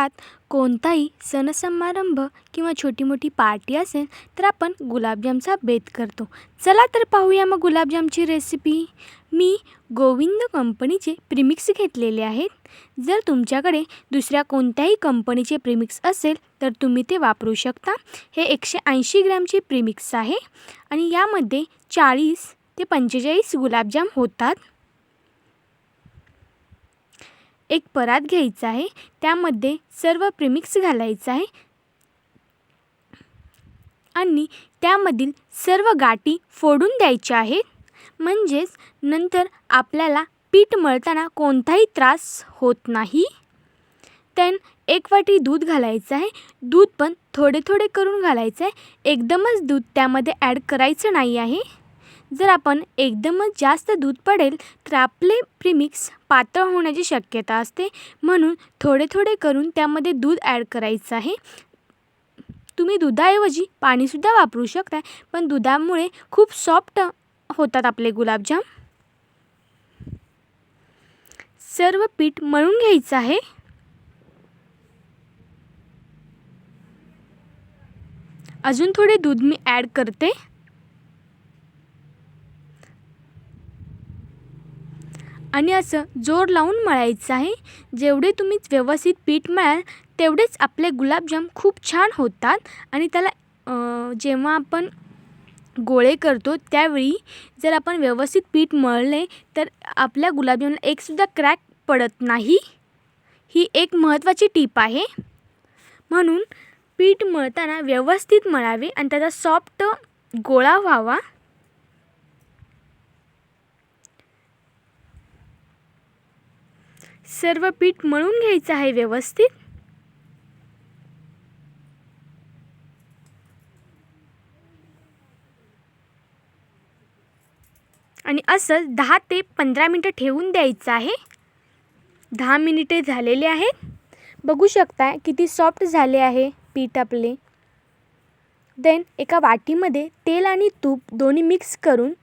घरात कोणताही सण-समारंभ किंवा छोटी-मोठी पार्टी असेल तर आपण गुलाबजामचा बेत करतो. चला तर पाहूया मग गुलाबजामची रेसिपी. मी गोविंद कंपनीचे प्रीमिक्स घेतलेले आहेत. जर तुमच्याकडे दुसऱ्या कोणत्याही कंपनीचे प्रीमिक्स असेल तर तुम्ही ते वापरू शकता. हे 180 ग्रॅमचे प्रीमिक्स आहे आणि यामध्ये 40 ते 45 गुलाबजाम होतात. एक परात घ्यायचा आहे, त्यामध्ये सर्व प्रीमिक्स घालायचं आहे आणि त्यामधील सर्व गाठी फोडून द्यायच्या आहेत. म्हणजेच नंतर आपल्याला पीठ मळताना कोणताही त्रास होत नाही. त्यान 1 वाटी दूध घालायचं आहे. दूध पण थोडे थोडे करून घालायचं आहे. एकदमच दूध त्यामध्ये ॲड करायचं नाही आहे. जर आपण एकदमच जास्त दूध पडेल तर आपले प्रीमिक्स पातळ होण्याची शक्यता असते. म्हणून थोडे थोडे करून त्यामध्ये दूध ॲड करायचं आहे. तुम्ही दुधाऐवजी पाणीसुद्धा वापरू शकता, पण दुधामुळे खूप सॉफ्ट होतात आपले गुलाबजाम. सर्व पीठ मळून घ्यायचं आहे. अजून थोडे दूध मी ॲड करते आणि असं जोर लावून मळायचं आहे. जेवढे तुम्ही व्यवस्थित पीठ मळाल तेवढेच आपले गुलाबजाम खूप छान होतात. आणि त्याला जेव्हा आपण गोळे करतो त्यावेळी जर आपण व्यवस्थित पीठ मळले तर आपल्या गुलाबजामला एकसुद्धा क्रॅक पडत नाही. ही एक महत्त्वाची टीप आहे. म्हणून पीठ मळताना व्यवस्थित मळावे आणि त्याचा सॉफ्ट गोळा व्हावा. सर्व पीठ मळून घ्यायचं आहे व्यवस्थित. आणि असं 10 ते 15 मिनिटं ठेवून द्यायचं आहे. 10 मिनिटे झालेले आहेत. बघू शकता किती सॉफ्ट झाले आहे पीठ आपले. देन एका वाटीमध्ये तेल आणि तूप दोन्ही मिक्स करून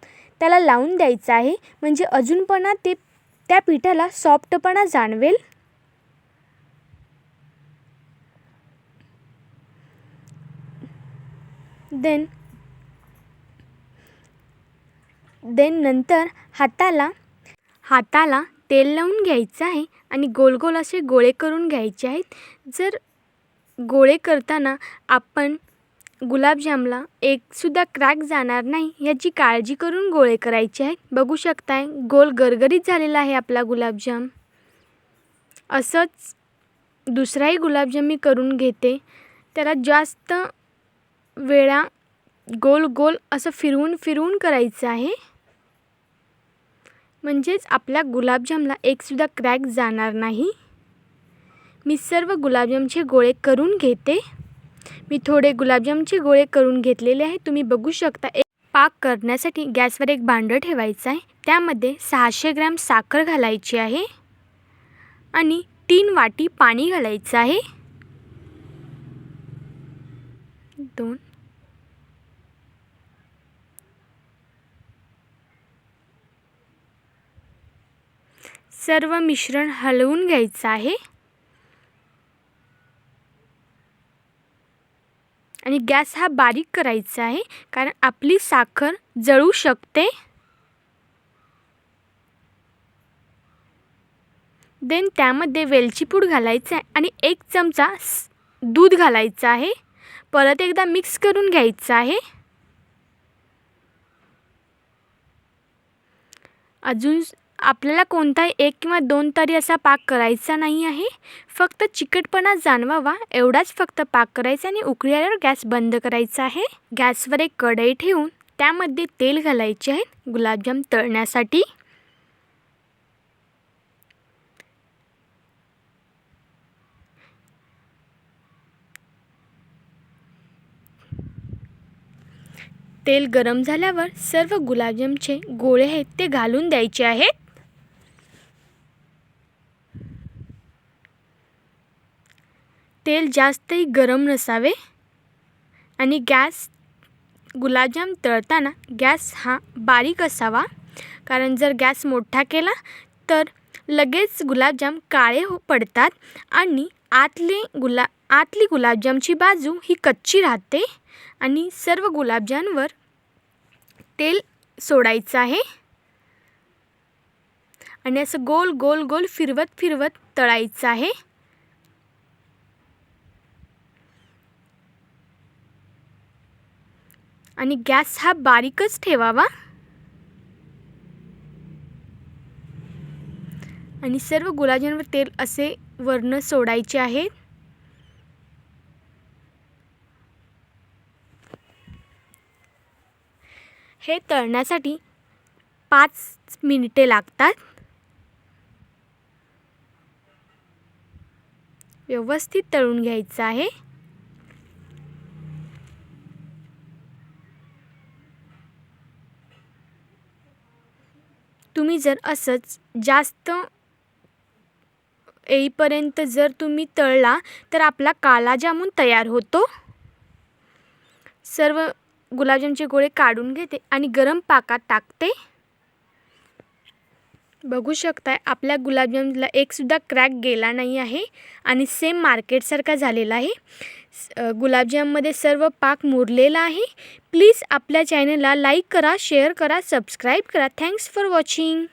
त्याला लावून द्यायचं आहे. म्हणजे अजूनपणा त्या पिठाला सॉफ्टपणा जाणवेल. देन नंतर हाताला तेल लावून घ्यायचं आहे आणि गोल गोल असे गोळे करून घ्यायचे आहेत. जर गोळे करताना आपण गुलाबजामला एकसुद्धा क्रॅक जाणार नाही याची काळजी करून गोळे करायचे आहेत. बघू शकताय गोल गरगरीत झालेला आहे आपला गुलाबजाम. असंच दुसराही गुलाबजाम मी करून घेते. त्याला जास्त वेळा गोल गोल असं फिरवून करायचं आहे. म्हणजेच आपल्या गुलाबजामला एकसुद्धा क्रॅक जाणार नाही. मी सर्व गुलाबजामचे गोळे करून घेते. मी थोडे गुलाबजामचे गोळे करून घेतलेले आहे. तुम्ही बघू शकता. पाक करण्यासाठी गॅसवर एक भांडं ठेवायचं आहे. त्यामध्ये 600 ग्रॅम साखर घालायची आहे आणि 3 वाटी पाणी घालायचं आहे. 2 सर्व मिश्रण हलवून घ्यायचं आहे आणि गॅस हा बारीक करायचा आहे कारण आपली साखर जळू शकते. देन त्यामध्ये वेलची पूड घालायचं आहे आणि 1 चमचा दूध घालायचं आहे. परत एकदा मिक्स करून घ्यायचं आहे. अजून आपल्याला कोणताही 1 किंवा 2 तरी असा पाक करायचा नाही आहे. फक्त चिकटपणा जाणवावा एवढाच फक्त पाक करायचा आणि उकळी आल्यावर गॅस बंद करायचा आहे. गॅसवर एक कढई ठेवून त्यामध्ये तेल घालायचे आहे गुलाबजाम तळण्यासाठी. तेल गरम झाल्यावर सर्व गुलाबजामचे गोळे आहेत ते घालून द्यायचे आहेत. तेल जास्तही गरम नसावे आणि गुलाबजाम तळताना गॅस हा बारीक असावा. कारण जर गॅस मोठा केला तर लगेच गुलाबजाम काळे पडतात आणि आतली गुलाबजामची बाजू ही कच्ची राहते आणि सर्व गुलाबजामवर तेल सोडायचं आहे आणि असं गोल गोल गोल फिरवत तळायचं आहे. आणि गॅस हा बारीकच ठेवावा आणि सर्व गुलाबजामवर तेल असे वरनं सोडायचे आहे. हे तळण्यासाठी 5 मिनिटे लागतात. व्यवस्थित तळून घ्यायचं आहे. तुम्ही जर असंच जास्त येईपर्यंत जर तुम्ही तळला तर आपला काला जामून तयार होतो. सर्व गुलाबजामचे गोळे काढून घेते आणि गरम पाकात टाकते. बघू शकताय आपल्या गुलाबजामला एकसुद्धा क्रॅक गेला नाही आहे आणि सेम मार्केटसारखा झालेला आहे. गुलाबजाममध्ये सर्व पाक मुरलेला आहे. प्लीज आपल्या चॅनलला लाईक करा, शेअर करा, सबस्क्राईब करा. Thanks for watching.